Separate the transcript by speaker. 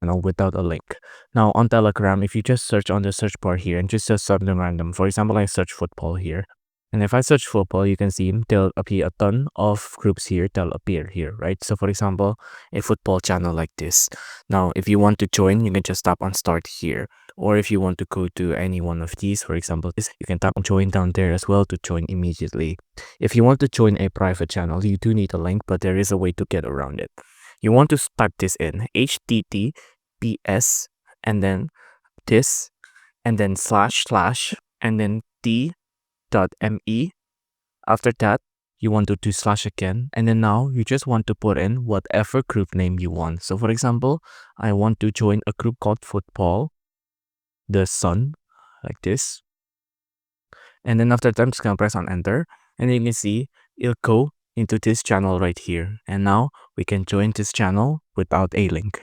Speaker 1: channel without a link. Now on Telegram, if you just search on the search bar here and just search something random, for example, I search football here. And if I search football, you can see there'll appear a ton of groups here that'll appear here, right? So for example, a football channel like this. Now, if you want to join, you can just tap on start here. Or if you want to go to any one of these, for example, this, you can tap on join down there as well to join immediately. If you want to join a private channel, you do need a link, but there is a way to get around it. You want to type this in, https, and then this, and then // and then t.me. After that, you want to do / again, and then now you just want to put in whatever group name you want. So for example, I want to join a group called Football, the Sun, like this. And then after that, I'm just gonna press on enter, and then you can see it'll go into this channel right here. And now we can join this channel without a link.